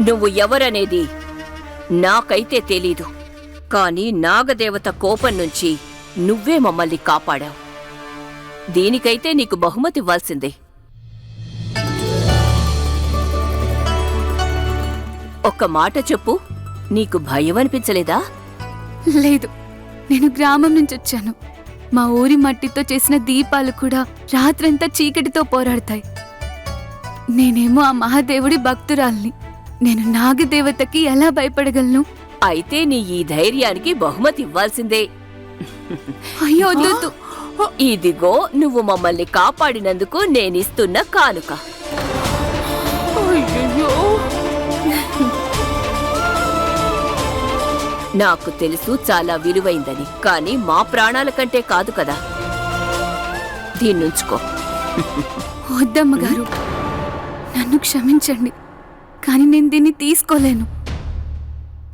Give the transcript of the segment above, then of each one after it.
నువ్వు ఎవరనేది నాకైతే తెలీదు. కాని నాగదేవత కోపం నుంచి నువ్వే మమ్మల్ని కాపాడావు. దీనికైతే నీకు బహుమతివ్వాల్సిందే. ఒక్క మాట చెప్పు, నీకు భయం అనిపించలేదా? లేదు, నేను గ్రామం నుంచి వచ్చాను. మా ఊరి మట్టితో చేసిన దీపాలు కూడా రాత్రంతా చీకటితో పోరాడతాయి. నేనేమో ఆ మహాదేవుడి భక్తురాల్ని. నేను నాగదేవతకి ఎలా భయపడగలను? అయితే నీ ఈ ధైర్యానికి బహుమతి ఇవ్వాల్సిందే. అయ్యో వద్దు. ఇదిగో నువ్వు మమ్మల్ని కాపాడినందుకు నేనిస్తున్న కానుక. నాకు తెలుసు చాలా విలువైందని, కానీ మా ప్రాణాల కంటే కాదు కదా. దీన్నుంచుకో. వద్దమ్మగారు, నన్ను క్షమించండి, కానీ నేను దీన్ని తీసుకోలేను.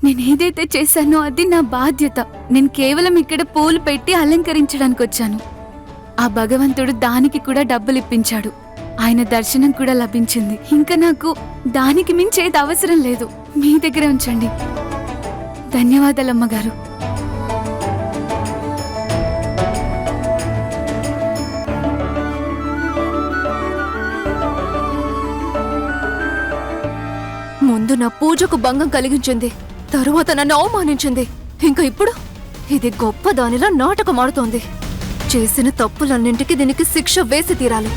నేనేదైతే చేశానో అది నా బాధ్యత. నేను కేవలం ఇక్కడ పూలు పెట్టి అలంకరించడానికి వచ్చాను. ఆ భగవంతుడు దానికి కూడా డబ్బులు ఇప్పించాడు. ఆయన దర్శనం కూడా లభించింది. ఇంకా నాకు దానికి మించేది అవసరం లేదు. మీ దగ్గర ఉంచండి. ధన్యవాదాలమ్మగారు. ముందు నా పూజకు భంగం కలిగించింది, తరువాత నన్ను అవమానించింది. ఇంకా ఇప్పుడు ఇది గొప్ప దానిలా నాటకమాడుతోంది. చేసిన తప్పులన్నింటికి దీనికి శిక్ష వేసి తీరాలి.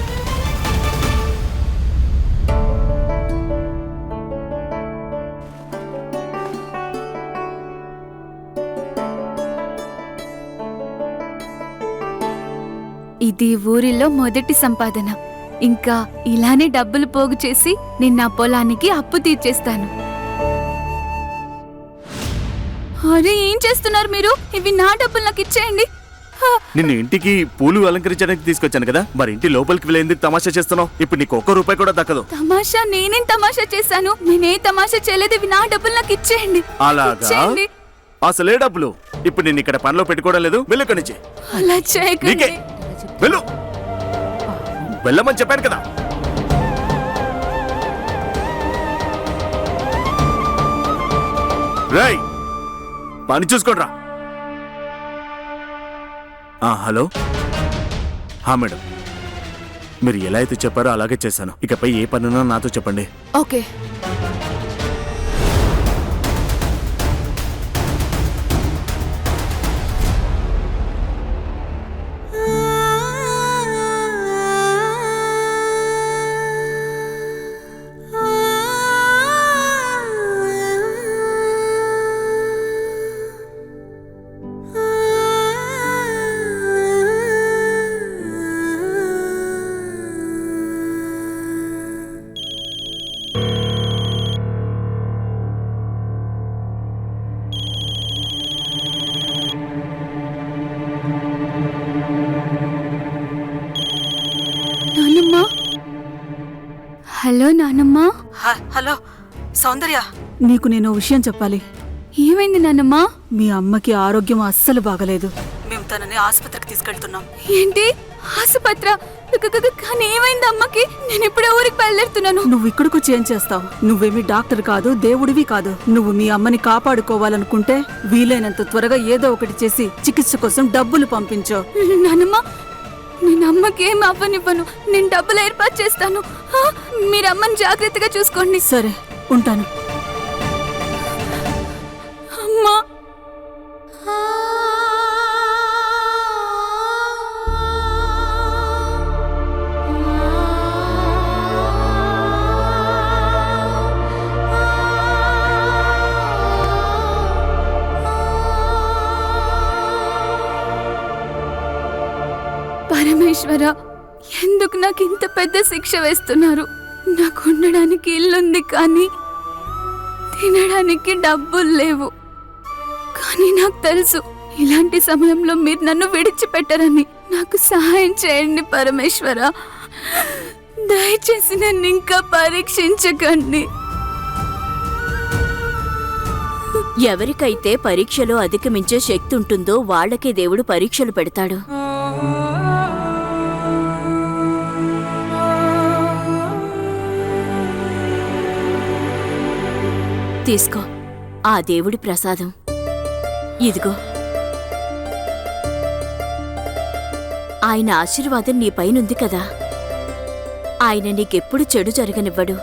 ఇది ఊరిలో మొదటి సంపాదన. ఇంకా ఇలానే డబ్బులు పోగు చేసి నేను నా పొలానికి అప్పు తీర్చేస్తాను. అరే, ఏం చేస్తున్నారు మీరు? ఇవి నా డబ్బులు నాకు ఇచ్చేయండి. నిన్ను ఇంటికి పూలు అలంకరించడానికి తీసుకొచ్చాను కదా, మరి ఇంటి లోపలికి వెళ్ళేందుకు తమాషా చేస్తున్నావు? ఇప్పుడు నీకు ₹1 కూడా దక్కదు. తమాషా? నేనేం తమాషా చేశాను? నేనే తమాషా చేయలేదు. ఇవి నా డబ్బులు నాకు ఇచ్చేయండి. అలాగా? అసలే డబ్బులు ఇప్పుడు నేను ఇక్కడ పనిలో పెట్టుకోవడం లేదు. వెళ్ళు ఇక్కడి నుంచి. అలా చేయకండి. వెళ్ళు, వెళ్ళమని చెప్పాను కదా. రేయ్, పని చూసుకోండిరా. హలో. మేడం, మీరు ఎలా అయితే చెప్పారో అలాగే చేశాను. ఇకపై ఏ పనున్నా నాతో చెప్పండి. ఓకే. హలో నానమ్మ. హలో సౌందర్య, నీకు నేను విషయం చెప్పాలి. ఏమైంది నానమ్మ? మీ అమ్మకి ఆరోగ్యం అస్సలు బాగలేదు. మేము తనని ఆసుపత్రికి తీసుకెళ్తున్నాం. ఏంటి ఆసుపత్రి? కానీ ఏమైంది అమ్మకి? నేను ఇప్పుడే ఊరికి బయలుదేరుతున్నాను. నువ్వు ఇక్కడికి ఏం చేస్తావు? నువ్వేమి డాక్టర్ కాదు, దేవుడివి కాదు. నువ్వు మీ అమ్మని కాపాడుకోవాలనుకుంటే వీలైనంత త్వరగా ఏదో ఒకటి చేసి చికిత్స కోసం డబ్బులు పంపించు. నానమ్మ, నేను అమ్మకి ఏం అవ్వనివ్వను. నేను డబ్బులు ఏర్పాటు చేస్తాను. మీరు అమ్మని జాగ్రత్తగా చూసుకోండి. సరే, ఉంటాను. అమ్మా, పరమేశ్వర, ఎందుకు నాకు ఇంత పెద్ద శిక్ష వేస్తున్నారు? నాకు ఉండడానికి ఇల్లుంది, కానీ తినడానికి డబ్బులు లేవు. కానీ నాకు తెలుసు ఇలాంటి సమయంలో మీరు నన్ను విడిచిపెట్టరని. నాకు సహాయం చేయండి పరమేశ్వర. దయచేసి నన్ను ఇంకా పరీక్షించకండి. ఎవరికైతే పరీక్షలో అధిగమించే శక్తి ఉంటుందో వాళ్ళకే దేవుడు పరీక్షలు పెడతాడు. తీసుకో ఆ దేవుడి ప్రసాదం. ఇదిగో, ఆయన ఆశీర్వాదం నీ పైనుంది కదా. ఆయన నీకెప్పుడు చెడు జరగనివ్వడు.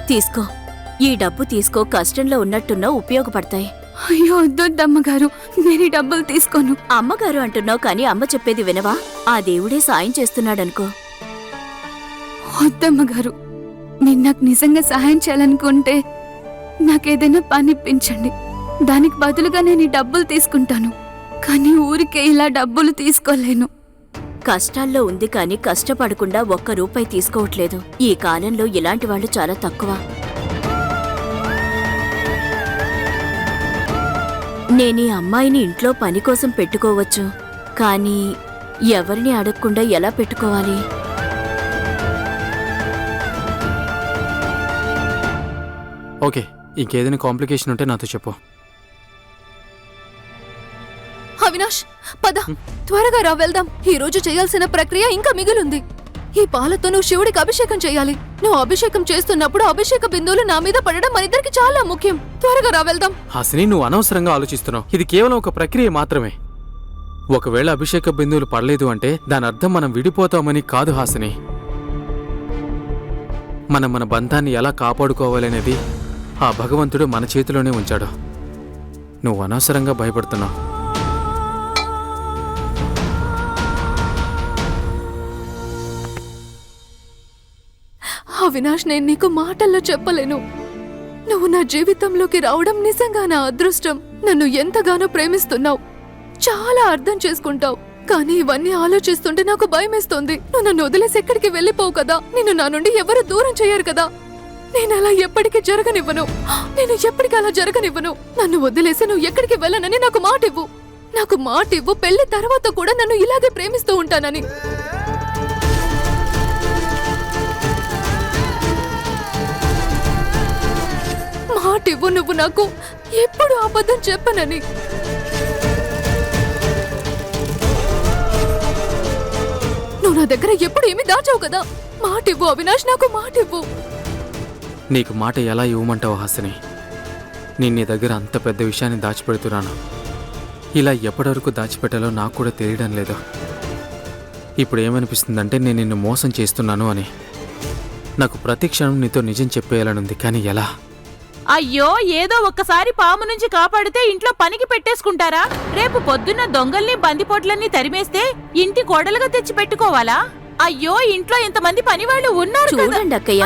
తీసుకో, ఈ డబ్బు తీసుకో. కష్టంలో ఉన్నట్టున్నా ఉపయోగపడతాయి. అయ్యో వద్దొద్దమ్మగారు, నేను ఈ డబ్బులు తీసుకోను. అమ్మగారు అంటున్నావు కానీ అమ్మ చెప్పేది వినవా? ఆ దేవుడే సాయం చేస్తున్నాడనుకో. వద్దమ్మగారు, మీరు నాకు నిజంగా సహాయం చేయాలనుకుంటే నాకేదైనా పని ఇప్పించండి. దానికి బదులుగా నేను ఈ డబ్బులు తీసుకుంటాను. కానీ ఊరికే ఇలా డబ్బులు తీసుకోలేను. కష్టాల్లో ఉంది కానీ కష్టపడకుండా ఒక్క రూపాయి తీసుకోవట్లేదు. ఈ కాలంలో ఇలాంటి వాళ్ళు చాలా తక్కువ. నేనీ అమ్మాయిని ఇంట్లో పని కోసం పెట్టుకోవచ్చు, కానీ ఎవరిని అడగకుండా ఎలా పెట్టుకోవాలి? ఓకే, ఇంకేదైనా కాంప్లికేషన్ ఉంటే నాతో చెప్పు. అవినాష్, పద, త్వరగా రా, వెళ్దాం. ఈ రోజు చేయాల్సిన ప్రక్రియ ఇంకా మిగిలింది. ఈ పాలతో నువ్వు శివుడికి అభిషేకం చేయాలి. నువ్వు అభిషేకం చేస్తున్నప్పుడు అభిషేక బిందువులు నా మీద పడడం మనిద్దరికి చాలా ముఖ్యం. త్వరగా రా, వెళ్దాం. హాసిని, నువ్వు అనవసరంగా ఆలోచిస్తున్నావు. ఇది కేవలం ఒక ప్రక్రియ మాత్రమే. ఒకవేళ అభిషేక బిందువులు పడలేదు అంటే దాని అర్థం మనం విడిపోతామని కాదు హాసిని. మనం మన బంధాన్ని ఎలా కాపాడుకోవాలనేది ఆ భగవంతుడు మన చేతిలోనే ఉంచాడు. నువ్వు అనవసరంగా భయపడుతున్నావు. అవినాష్, నేను నీకు మాటల్లో చెప్పలేను. నువ్వు నా జీవితంలోకి రావడం నిజంగా నా అదృష్టం. నన్ను ఎంతగానో ప్రేమిస్తున్నావు, చాలా అర్థం చేసుకుంటావు. కానీ ఇవన్నీ ఆలోచిస్తుంటే నాకు భయమేస్తోంది. నువ్వు నన్ను వదిలేసి ఎక్కడికి వెళ్ళిపోవు కదా. నిన్ను నా నుండి ఎవరు దూరం చేయరు కదా. నేను అలా ఎప్పటికీ జరగనివ్వను. నేను ఎప్పటికీ అలా జరగనివ్వను. నన్ను వదిలేసి నువ్వు ఎక్కడికి వెళ్ళనని నాకు మాట ఇవ్వు. నాకు మాట ఇవ్వు, పెళ్లి తర్వాత కూడా నన్ను ఇలాగే ప్రేమిస్తూ ఉంటానని. మాట ఇవ్వు, నువ్వు నాకు ఎప్పుడు అబద్ధం చెప్పనని. నువ్వు నా దగ్గర ఎప్పుడు ఏమి దాచావు కదా. మాట ఇవ్వు అవినాష్, నాకు మాట ఇవ్వు. నీకు మాట ఎలా ఇవ్వమంటావు హాసిని? నేను నీ దగ్గర అంత పెద్ద విషయాన్ని దాచిపెడుతున్నాను. ఇలా ఎప్పటివరకు దాచిపెట్టాలో నాకు కూడా తెలియడం లేదు. ఇప్పుడు ఏమనిపిస్తుందంటే నేను నిన్ను మోసం చేస్తున్నాను అని. నాకు ప్రతి క్షణం నీతో నిజం చెప్పేయాలనుంది, కానీ ఎలా? అయ్యో, ఏదో ఒక్కసారి పాము నుంచి కాపాడితే ఇంట్లో పనికి పెట్టేసుకుంటారా? రేపు పొద్దున్న దొంగల్ని బందిపోట్లన్నీ తరిమేస్తే ఇంటి కోడలుగా తెచ్చి పెట్టుకోవాలా? అయ్యో, ఇంట్లో ఇంతమంది పనివాళ్ళు ఉన్నారు కదా. చూడండి అక్కయ్య,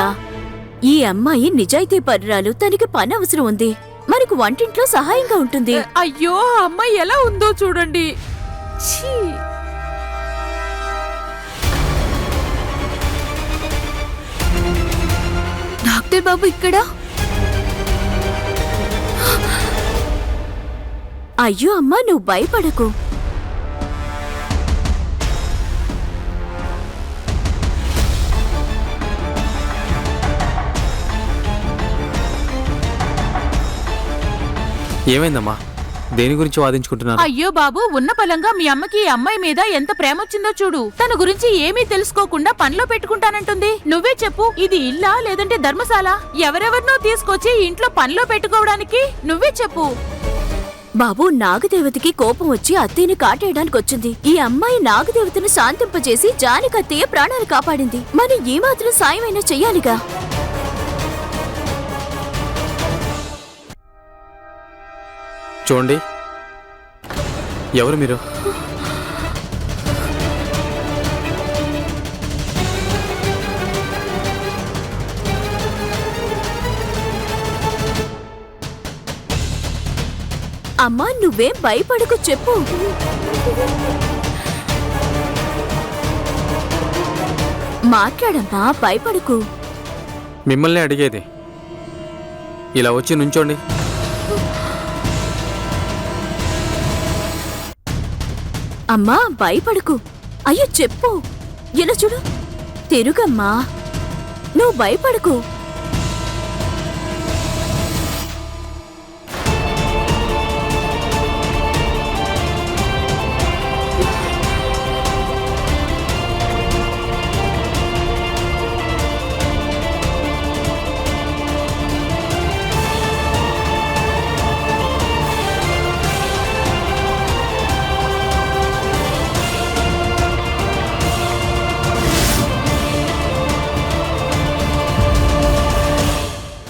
ఈ అమ్మాయి నిజాయితీ పరురాలు. తనకి పని అవసరం ఉంది, మనకు వంటింట్లో సహాయంగా ఉంటుంది. అయ్యో, ఆ అమ్మాయి ఎలా ఉందో చూడండి. ఛీ! డాక్టర్ బాబు ఇక్కడ? అయ్యో అమ్మా, నువ్వు భయపడకు. ఏమైందమ్మా? దేని గురించి వాదించుకుంటున్నారు? అయ్యో బాబు, ఉన్న బలంగా మీ అమ్మకి ఈ అమ్మాయి మీద ఎంత ప్రేమ వచ్చిందో చూడు. తన గురించి ఏమీ తెలుసుకోకుండా పనిలో పెట్టుకుంటానంటుంది. నువ్వే చెప్పు, ఇది ఇల్లా లేదంటే ధర్మశాల? ఎవరెవరినో తీసుకొచ్చి ఇంట్లో పనిలో పెట్టుకోవడానికి? నువ్వే చెప్పు. బాబు, నాగదేవతకి కోపం వచ్చి అత్తయ్యని కాటేయడానికి వచ్చింది. ఈ అమ్మాయి నాగదేవతను శాంతింపజేసి జానకత్తయ్య ప్రాణాలు కాపాడింది. మనం ఏ మాత్రం సాయమైనా చెయ్యాలిగా. చూడండి, ఎవరు మీరు? అమ్మా, నువ్వేం భయపడకు, చెప్పు. మాట్లాడమ్మా, భయపడకు. మిమ్మల్ని అడిగేది. ఇలా వచ్చి నుంచోండి. అమ్మా, భయపడకు. అయ్యో చెప్పు. ఇలా చూడు, తిరుగమ్మా, నువ్వు భయపడకు.